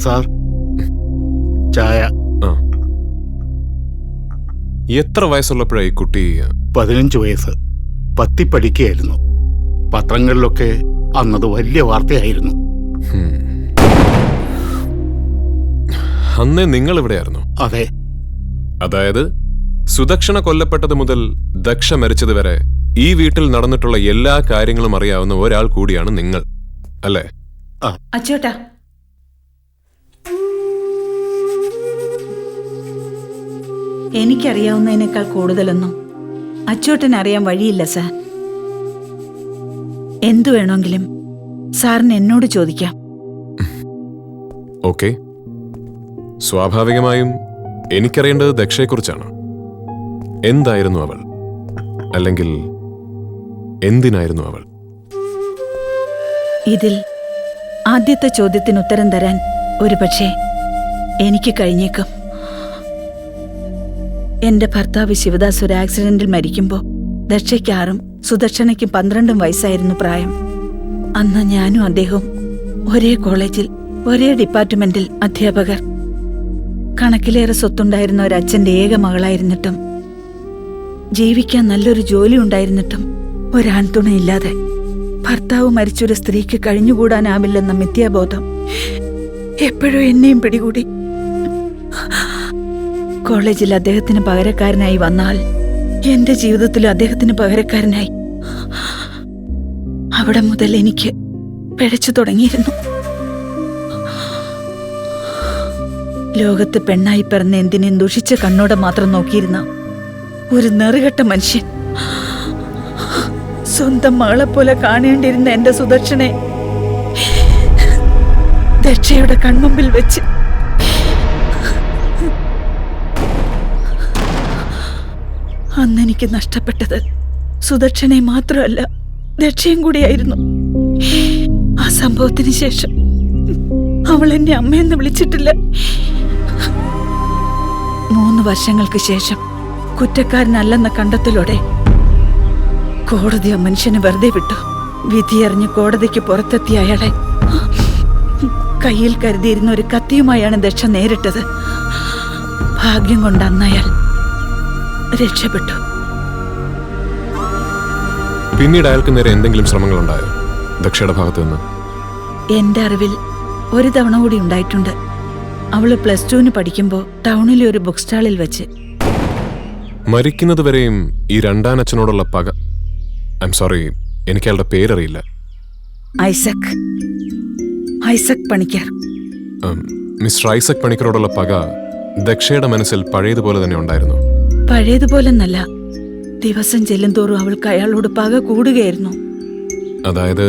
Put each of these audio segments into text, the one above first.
Sir, ചായ. എത്ര വയസ്സുള്ളപ്പോഴായി കുട്ടി? 15 വയസ്സ്. 10 പഠിക്കുകയായിരുന്നു. പത്രങ്ങളിലൊക്കെ അന്നത് വലിയ വാർത്തയായിരുന്നു. അന്നേ നിങ്ങൾ ഇവിടെയായിരുന്നു? അതെ. അതായത് സുദക്ഷണ കൊല്ലപ്പെട്ടത് മുതൽ ദക്ഷ മരിച്ചത് വരെ ഈ വീട്ടിൽ നടന്നിട്ടുള്ള എല്ലാ കാര്യങ്ങളും അറിയാവുന്ന ഒരാൾ കൂടിയാണ് നിങ്ങൾ, അല്ലേ? അച്ചോട്ടാ, എനിക്കറിയാവുന്നതിനേക്കാൾ കൂടുതലൊന്നും അച്ചോട്ടൻ അറിയാൻ വഴിയില്ല സാർ. എന്തു വേണമെങ്കിലും സാറിന് എന്നോട് ചോദിക്കാം. ഓക്കെ. സ്വാഭാവികമായും എനിക്കറിയേണ്ടത് ദക്ഷയെക്കുറിച്ചാണ്. എന്തായിരുന്നു അവൾ? അല്ലെങ്കിൽ എന്തിനായിരുന്നു അവൾ? ഇതിൽ ആദ്യത്തെ ചോദ്യത്തിന് ഉത്തരം തരാൻ ഒരുപക്ഷെ എനിക്ക് കഴിഞ്ഞേക്കും. എന്റെ ഭർത്താവ് ശിവദാസ് ഒരു ആക്സിഡന്റിൽ മരിക്കുമ്പോൾ ദക്ഷയ്ക്ക് 6 സുദക്ഷണയ്ക്ക് 12 വയസ്സായിരുന്നു പ്രായം. അന്ന് ഞാനും അദ്ദേഹവും ഒരേ കോളേജിൽ, ഒരേ ഡിപ്പാർട്ട്മെന്റിൽ അധ്യാപകർ. കണക്കിലേറെ സ്വത്തുണ്ടായിരുന്ന ഒരച്ഛന്റെ ഏക മകളായിരുന്നിട്ടും, ജീവിക്കാൻ നല്ലൊരു ജോലി ഉണ്ടായിരുന്നിട്ടും, ഒരാൺതുണയില്ലാതെ ഭർത്താവ് മരിച്ചൊരു സ്ത്രീക്ക് കഴിഞ്ഞുകൂടാനാവില്ലെന്ന മിഥ്യാബോധം എപ്പോഴും എന്നെയും പിടികൂടി. കോളേജിൽ അദ്ദേഹത്തിന് പകരക്കാരനായി വന്നാൽ എന്റെ ജീവിതത്തിൽ അദ്ദേഹത്തിന് പകരക്കാരനായി. അവിടെ മുതൽ എനിക്ക് പിഴച്ചു തുടങ്ങിയിരുന്നു. ലോകത്ത് പെണ്ണായി പിറന്ന എന്തിനേയും ദുഷിച്ച കണ്ണോടെ മാത്രം നോക്കിയിരുന്ന ഒരു നെറുകെട്ട മനുഷ്യൻ സ്വന്തം മകളെപ്പോലെ കാണേണ്ടിയിരുന്ന എന്റെ സുദർശനെ ദക്ഷയുടെ കൺമുമ്പിൽ വെച്ച് അന്നെനിക്ക് നഷ്ടപ്പെട്ടത് സുദക്ഷനെ മാത്രമല്ല, ദക്ഷയും കൂടിയായിരുന്നു. ആ സംഭവത്തിന് ശേഷം അവൾ എന്നെ അമ്മയെന്ന് വിളിച്ചിട്ടില്ല. 3 വർഷങ്ങൾക്ക് ശേഷം കുറ്റക്കാരനല്ലെന്ന കണ്ടെത്തലോടെ കോടതി ആ മനുഷ്യനെ വെറുതെ വിട്ടു. വിധിയറിഞ്ഞ് കോടതിക്ക് പുറത്തെത്തിയ അയാളെ കയ്യിൽ കരുതിയിരുന്ന ഒരു കത്തിയുമായാണ് ദക്ഷ നേരിട്ടത്. ഭാഗ്യം കൊണ്ട് അന്ന് അയാൾ രക്ഷപ്പെട്ടു. പിന്നീട് അയാൾക്ക് നേരെ എന്തെങ്കിലും ശ്രമങ്ങളുണ്ടായോ ദക്ഷയുടെ ഭാഗത്തു നിന്ന്? എന്റെ അറിവിൽ ഒരു തവണ കൂടി ഉണ്ടായിട്ടുണ്ട്. അവള് +2 പഠിക്കുമ്പോൾ ടൗണിലെ ഒരു ബുക്ക് സ്റ്റാളിൽ വെച്ച്. മരിക്കുന്നത് വരെയും ഈ രണ്ടാനച്ഛനോടുള്ള പക, ഐ എം സോറി, എനിക്ക് അയാളുടെ പേരറിയില്ല. ഐസക് പണിക്കർ. മിസ്റ്റർ ഐസക് പണിക്കരോടുള്ള പക ദക്ഷയുടെ മനസ്സിൽ പഴയതുപോലെ തന്നെ ഉണ്ടായിരുന്നു? പഴയതുപോലെന്നല്ല, ദിവസം ചെല്ലുന്തോറും അവൾക്ക് അയാളോട് പക കൂടുകയായിരുന്നു. അതായത്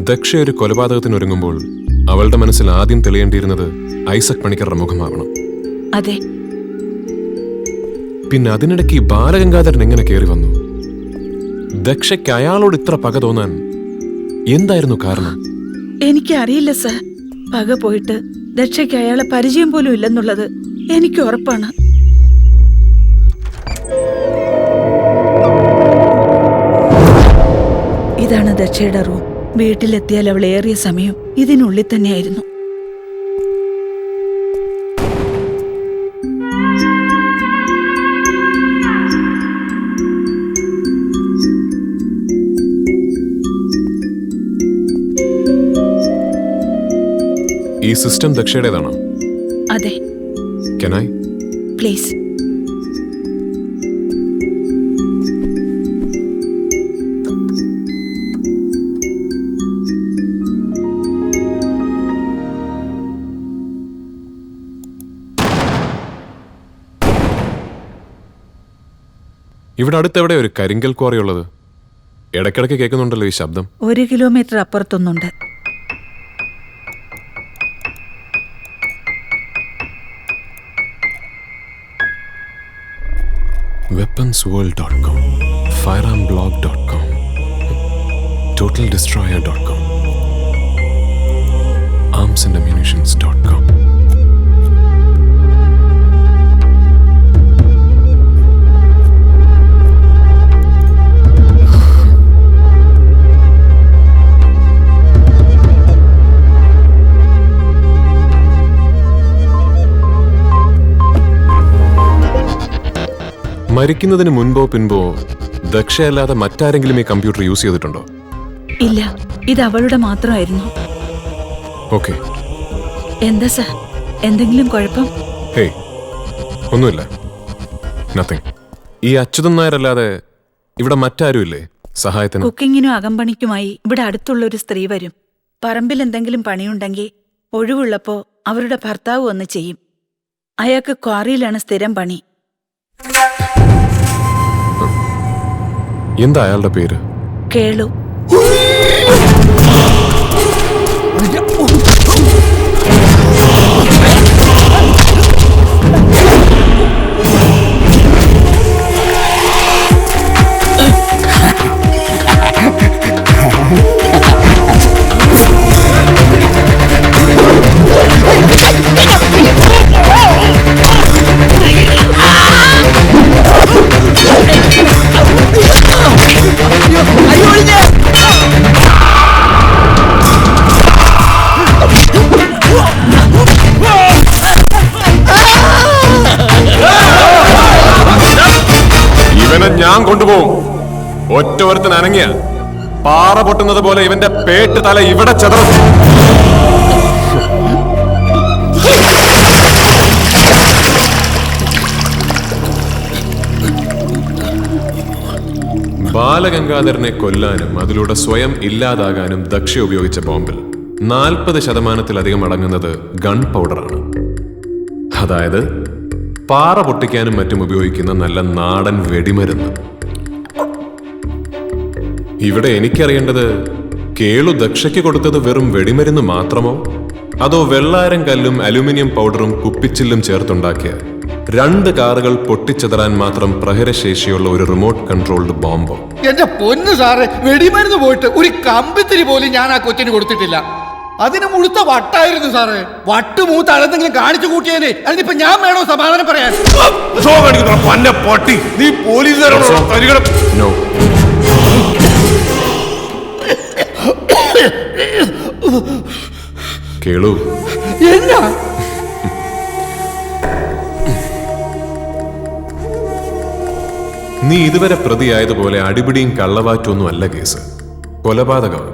ദക്ഷ ഒരു കൊലപാതകത്തിന് ഒരുങ്ങുമ്പോൾ അവളുടെ മനസ്സിൽ ആദ്യം തെളിയേണ്ടിയിരുന്നത് ഐസക് പണിക്കറുടെ മുഖമാവണം. അതെ. പിന്നെ അതിനിടയ്ക്ക് ബാലഗംഗാധരൻ എങ്ങനെ കയറി വന്നു? ദക്ഷയ്ക്ക് അയാളോട് ഇത്ര പക തോന്നാൻ എന്തായിരുന്നു കാരണം? എനിക്കറിയില്ല സർ. പക പോയിട്ട് ദക്ഷയ്ക്ക് അയാളെ പരിചയം പോലും ഇല്ലെന്നുള്ളത് എനിക്ക് ഉറപ്പാണ്. ഇതാണ് ദക്ഷയുടെ റൂം. വീട്ടിലെത്തിയാൽ അവൾ ഏറിയ സമയം ഇതിനുള്ളിൽ തന്നെയായിരുന്നു. ഈ സിസ്റ്റം ദക്ഷയുടേതാണോ? അതെ. Can I? പ്ലീസ്. ഇവിടെ അടുത്തെവിടെ ഒരു കരിങ്കൽ ക്വാറി ഉള്ളത്? ഇടയ്ക്കിടയ്ക്ക് കേൾക്കുന്നുണ്ടല്ലോ ഈ ശബ്ദം. 1 kilometre അപ്പുറത്തൊന്നുണ്ട്. weaponsworld.com, firearmblog.com, totaldestroyer.com, armsandammunitions.com. മരിക്കുന്നതിന് മുൻപോ പിൻപോ ദക്ഷയല്ലാതെ മറ്റാരെങ്കിലും ഈ കമ്പ്യൂട്ടർ യൂസ് ചെയ്തിട്ടുണ്ടോ? ഇല്ല, ഇത് അവളുടെ മാത്രമായിരുന്നു. ഓക്കെ. എന്താ സർ, എന്തെങ്കിലും കുഴപ്പം? ഹേയ്, ഒന്നുമില്ല. നത്തിങ്. ഈ അച്യുതൻ നായരല്ലാതെ ഇവിടെ മറ്റാരും ഇല്ലേ സഹായത്തിന്? കുക്കിങ്ങിനും അകമ്പണിക്കുമായി ഇവിടെ അടുത്തുള്ള ഒരു സ്ത്രീ വരും. പറമ്പിൽ എന്തെങ്കിലും പണിയുണ്ടെങ്കിൽ ഒഴിവുള്ളപ്പോ അവരുടെ ഭർത്താവ് വന്ന് ചെയ്യും. അയാൾക്ക് ക്വാറിയിലാണ് സ്ഥിരം പണി. എന്താ അയാളുടെ പേര്? കേളു. ഇവനെ ഞാൻ കൊണ്ടുപോകും. ഒറ്റ ഒരുത്തൻ അനങ്ങിയ പാറ പൊട്ടുന്നത് പോലെ ഇവന്റെ പേട്ട് തല ഇവിടെ ചെതറും. ബാലഗംഗാധരനെ കൊല്ലാനും അതിലൂടെ സ്വയം ഇല്ലാതാകാനും ദക്ഷ ഉപയോഗിച്ച ബോംബിൽ 40% അടങ്ങുന്നത് ഗൺ പൗഡറാണ്. അതായത് പാറ പൊട്ടിക്കാനും മറ്റും ഉപയോഗിക്കുന്ന നല്ല നാടൻ വെടിമരുന്ന്. ഇവിടെ എനിക്കറിയേണ്ടത്, കേളു ദക്ഷയ്ക്ക് കൊടുത്തത് വെറും വെടിമരുന്ന് മാത്രമോ, അതോ വെള്ളാരം കല്ലും അലുമിനിയം പൗഡറും കുപ്പിച്ചില്ലും ചേർത്തുണ്ടാക്കിയ 2 കാറുകൾ പൊട്ടിച്ചെതറാൻ മാത്രം പ്രഹരശേഷിയുള്ള ഒരു റിമോട്ട് കൺട്രോൾഡ് ബോംബോ? എന്റെ പൊന്നു സാറ്, വെടിമരുന്ന് പോയിട്ട് ഒരു കമ്പിത്തിരി പോലും ഞാൻ ആ കൊച്ചിന് കൊടുത്തിട്ടില്ല. അതിന് മുഴുത്ത വട്ടായിരുന്നു സാറ്. വട്ട് മൂത്ത് അളന്തെങ്കിലും കാണിച്ചു കൂട്ടിയേനെ. അതിനിപ്പോ ഞാൻ വേണോ സമാധാനം പറയാൻ? നീ പോലീസുകാരോട് നോ. കേളു, എന്നാ നീ ഇതുവരെ പ്രതിയായതുപോലെ അടിപിടിയും കള്ളവാറ്റൊന്നും അല്ല കേസ്. കൊലപാതകമാണ്,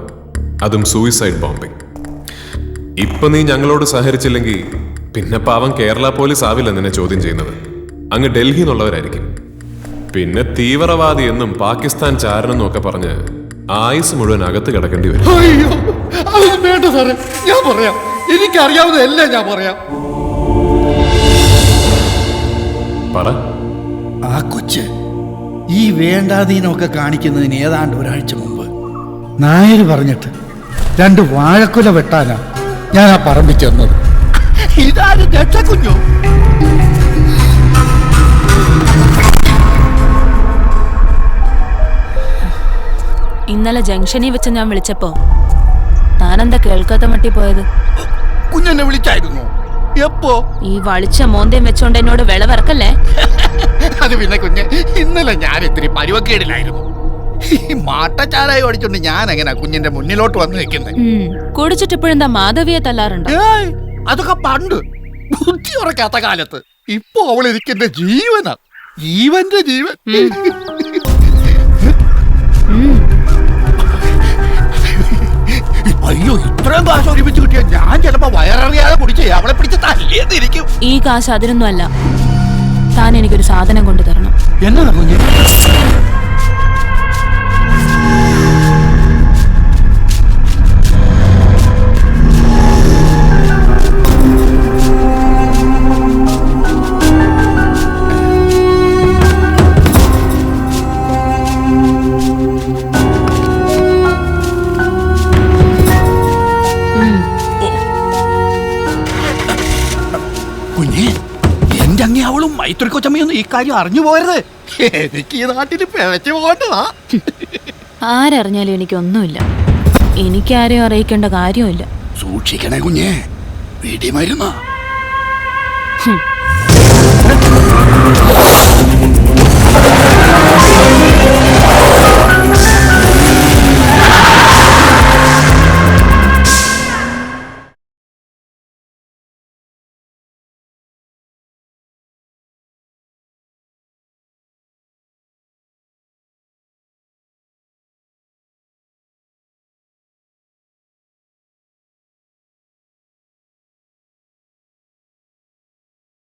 അതും സൂയിസൈഡ് ബോംബിംഗ്. ഇപ്പൊ നീ ഞങ്ങളോട് സഹകരിച്ചില്ലെങ്കിൽ പിന്നെ പാവം കേരള പോലീസ് ആവില്ല നിന്നെ ചോദ്യം ചെയ്യുന്നത്. അങ്ങ് ഡൽഹി എന്നുള്ളവരായിരിക്കും. പിന്നെ തീവ്രവാദി എന്നും പാകിസ്ഥാൻ ചാരനെന്നും ഒക്കെ പറഞ്ഞ് ആയുസ് മുഴുവൻ അകത്ത് കിടക്കേണ്ടി വരും. അയ്യോ, അതൊന്നും വേണ്ട സാറേ, ഞാൻ പറയാം. എനിക്കറിയാവുന്നതെല്ലാം ഞാൻ പറയാം. പറ. ആ കൊച്ച് ഈ വേണ്ടാതീനമൊക്കെ കാണിക്കുന്നതിന് ഏതാണ്ട് ഒരാഴ്ച മുമ്പ് നായര് പറഞ്ഞിട്ട് 2 വാഴക്കുല വെട്ടാനാ ഞാൻ ആ പറമ്പിൽ ചെന്നത്. ഇതാരും രക്ഷക്കുഞ്ഞോ? ഇന്നലെ ജംഗ്ഷനിൽ വെച്ച് ഞാൻ വിളിച്ചപ്പോ താനെന്താ കേൾക്കാത്ത മട്ടി പോയത്? കുഞ്ഞെന്നെ വിളിച്ചായിരുന്നു. എപ്പോ? ഈ വളിച്ച മോന്തയും വെച്ചോണ്ട് എന്നോട് വിളവിറക്കല്ലേ? അത് പിന്നെ കുഞ്ഞ്, ഇന്നലെ ഞാൻ ഇത്തിരി പരുവക്കേടിലായിരുന്നു. ഈ മാട്ടച്ചാരായി ഓടിച്ചോണ്ട് ഞാൻ എങ്ങനെയാ കുഞ്ഞിന്റെ മുന്നിലോട്ട് വന്ന് നിൽക്കുന്നത്? കുടിച്ചിട്ടിപ്പോഴെന്താ മാധവിയെ തല്ലാറുണ്ട്? അതൊക്കെ പണ്ട്, ബുദ്ധി ഉറക്കാത്ത കാലത്ത്. ഇപ്പൊ അവൾ എനിക്കെന്റെ ജീവനാ, ജീവന്റെ ജീവൻ. അയ്യോ, ഇത്രയും കാശ് ഒരുമിച്ച് കിട്ടിയ ഞാൻ ചിലപ്പോ വയററിയാതെ കുടിച്ച് അവളെ പിടിച്ച് തല്ലിയെന്നിരിക്കും. ഈ കാശ് അതിനൊന്നും അല്ല. താൻ എനിക്കൊരു സാധനം കൊണ്ടു തരണം. എന്നാ കുഞ്ഞ്? കുഞ്ഞേ, എന്റെ അങ്ങേ അവളും മൈത്രി കൊച്ചമ്മയൊന്നും ഈ കാര്യം അറിഞ്ഞു പോരുത്. എനിക്ക് ഈ നാട്ടിൽ പിഴച്ചു പോകണ്ടതാ. ആരറിഞ്ഞാലും എനിക്കൊന്നുമില്ല. എനിക്കാരെയും അറിയിക്കേണ്ട കാര്യമില്ല. സൂക്ഷിക്കണേ കുഞ്ഞേ, വെടിമരുന്നാ.